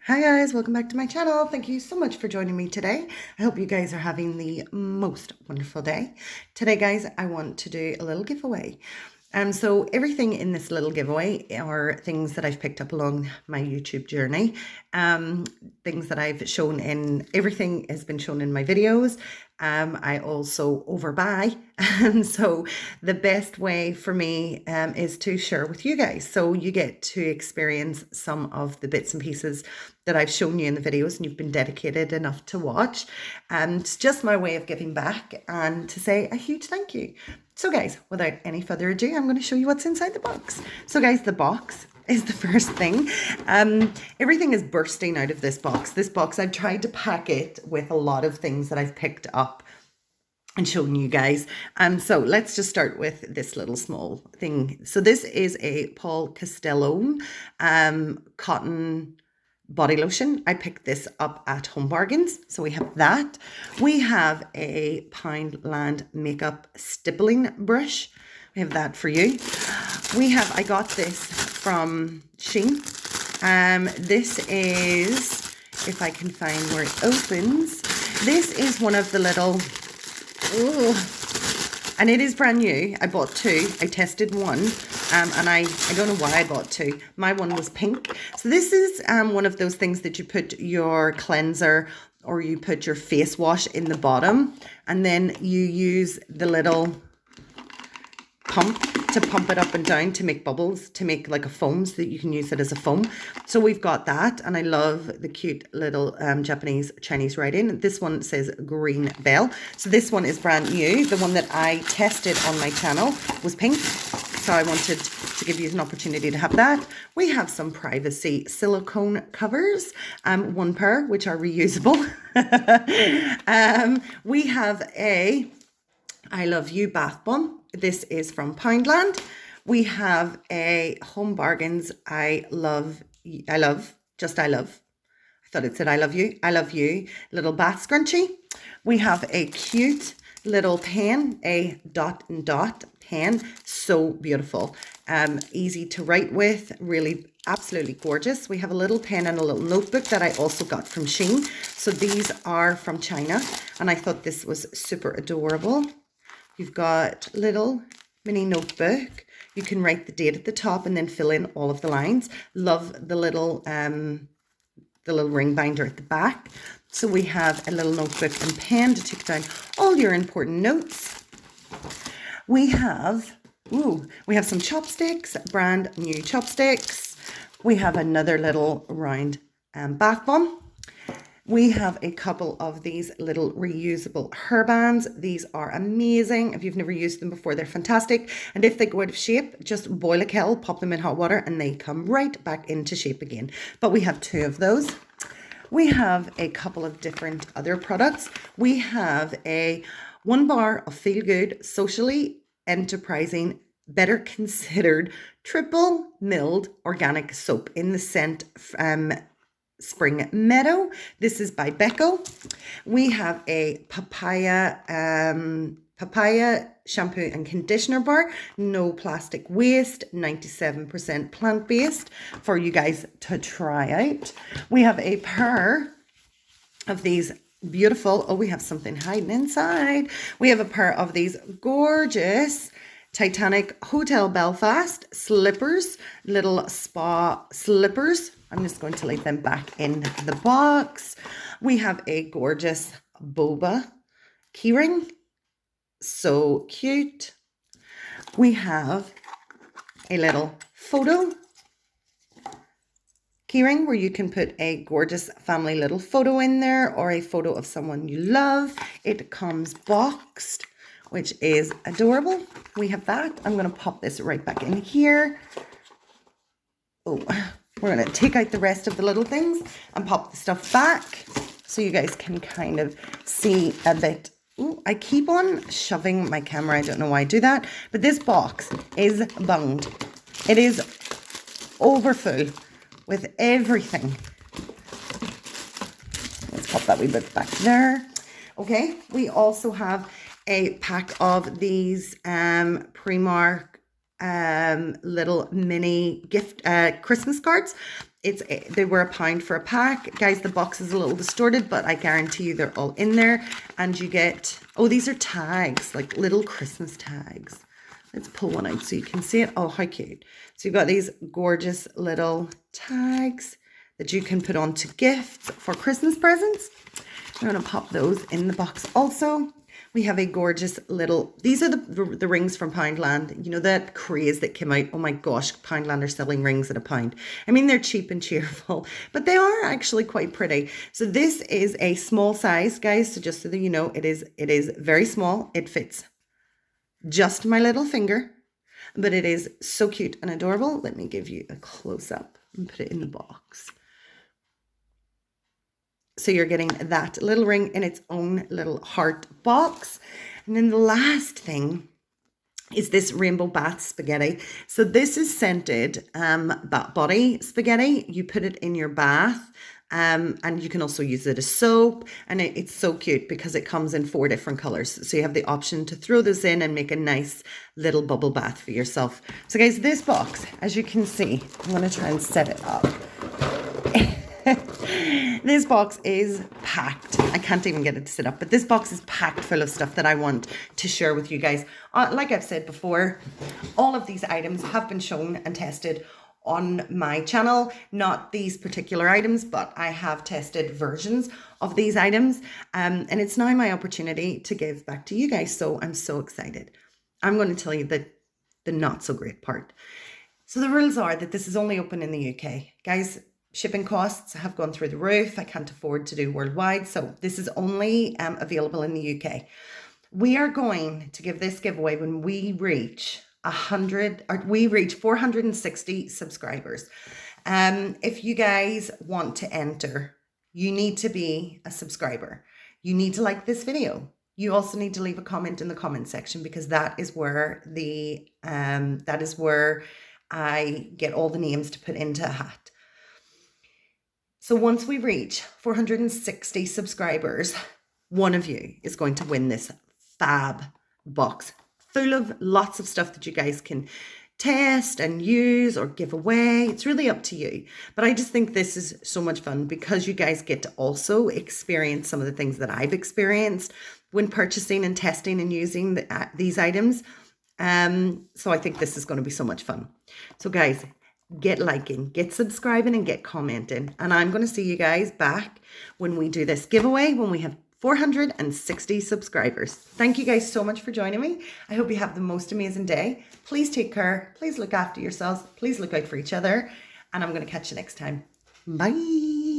Hi guys, welcome back to my channel. Thank you so much for joining me today. I hope you guys are having the most wonderful day. Today guys, I want to do a little giveaway. So everything in this little giveaway are things that I've picked up along my YouTube journey. Things that I've shown in, everything has been shown in my videos. I also overbuy. And so the best way for me is to share with you guys. So you get to experience some of the bits and pieces that I've shown you in the videos and you've been dedicated enough to watch. And it's just my way of giving back and to say a huge thank you. So guys, without any further ado, I'm going to show you what's inside the box. So guys, the box is the first thing. Everything is bursting out of this box. This box, I've tried to pack it with a lot of things that I've picked up and shown you guys. So let's just start with this little small thing. So this is a Paul Castellone cotton body lotion. I picked this up at Home Bargains. So we have that. We have a Poundland makeup stippling brush. We have that for you. I got this from Shein. This is, if I can find where it opens, this is one of the little, and it is brand new. I bought two. I tested one. And I don't know why I bought two. My one was pink. So this is one of those things that you put your cleanser or you put your face wash in the bottom. And then you use the little pump to pump it up and down to make bubbles, to make like a foam so that you can use it as a foam. So we've got that, and I love the cute little Japanese Chinese writing. This one says Green Bell. So this one is brand new. The one that I tested on my channel was pink. So I wanted to give you an opportunity to have that. We have some privacy silicone covers, one pair, which are reusable. We have a I Love You bath bomb. This is from Poundland. We have a Home Bargains I love. I thought it said I love you little bath scrunchie. We have a cute little pen, a dot and dot pen, so beautiful, easy to write with, really absolutely gorgeous. We have a little pen and a little notebook that I also got from Shein. So these are from China, and I thought this was super adorable. You've got little mini notebook. You can write the date at the top and then fill in all of the lines. Love the little ring binder at the back. So we have a little notebook and pen to take down all your important notes. We have some chopsticks, brand new chopsticks. We have another little round bath bomb. We have a couple of these little reusable hair bands. These are amazing. If you've never used them before, they're fantastic. And if they go out of shape, just boil a kettle, pop them in hot water, and they come right back into shape again. But we have two of those. We have a couple of different other products. We have a 1 bar of Feel Good, socially enterprising, better considered triple milled organic soap in the scent Spring Meadow. This is by Becco. We have a papaya shampoo and conditioner bar, no plastic waste, 97% plant-based for you guys to try out. We have a pair of these beautiful, we have something hiding inside. We have a pair of these gorgeous Titanic Hotel Belfast slippers, little spa slippers. I'm just going to leave them back in the box. We have a gorgeous boba keyring. So cute. We have a little photo keyring where you can put a gorgeous family little photo in there or a photo of someone you love. It comes boxed, which is adorable. We have that. I'm going to pop this right back in here. We're going to take out the rest of the little things and pop the stuff back so you guys can kind of see a bit. I keep on shoving my camera. I don't know why I do that, but this box is bunged. It is overfull with everything. Let's pop that wee bit back there. Okay, we also have a pack of these Primark little mini gift Christmas cards they were £1 for a pack. Guys, the box is a little distorted, but I guarantee you they're all in there. And you get, oh, these are tags, like little Christmas tags. Let's pull one out so you can see it. Oh, how cute. So you've got these gorgeous little tags that you can put onto gifts for Christmas presents. I'm going to pop those in the box also. We have a gorgeous little, these are the rings from Poundland. You know that craze that came out? Oh my gosh, Poundland are selling rings at £1. I mean, they're cheap and cheerful, but they are actually quite pretty. So this is a small size, guys. So just so that you know, it is very small. It fits just my little finger, but it is so cute and adorable. Let me give you a close up and put it in the box. So you're getting that little ring in its own little heart box. And then the last thing is this rainbow bath spaghetti. So this is scented body spaghetti. You put it in your bath and you can also use it as soap. And it's so cute because it comes in 4 different colors. So you have the option to throw this in and make a nice little bubble bath for yourself. So guys, this box, as you can see, I'm going to try and set it up. This box is packed. I can't even get it to sit up, but this box is packed full of stuff that I want to share with you guys. Like I've said before, all of these items have been shown and tested on my channel. Not these particular items, but I have tested versions of these items. And it's now my opportunity to give back to you guys. So I'm so excited. I'm going to tell you the not so great part. So the rules are that this is only open in the UK. Guys, shipping costs have gone through the roof. I can't afford to do worldwide. So this is only available in the UK. We are going to give this giveaway when we reach 460 subscribers. If you guys want to enter, you need to be a subscriber. You need to like this video. You also need to leave a comment in the comment section because that is where I get all the names to put into a hat. So once we reach 460 subscribers, one of you is going to win this fab box full of lots of stuff that you guys can test and use or give away. It's really up to you. But I just think this is so much fun because you guys get to also experience some of the things that I've experienced when purchasing and testing and using these items. So I think this is going to be so much fun. So guys, get liking, get subscribing, and get commenting. And I'm going to see you guys back when we do this giveaway, when we have 460 subscribers. Thank you guys so much for joining me. I hope you have the most amazing day. Please take care. Please look after yourselves. Please look out for each other. And I'm going to catch you next time. Bye.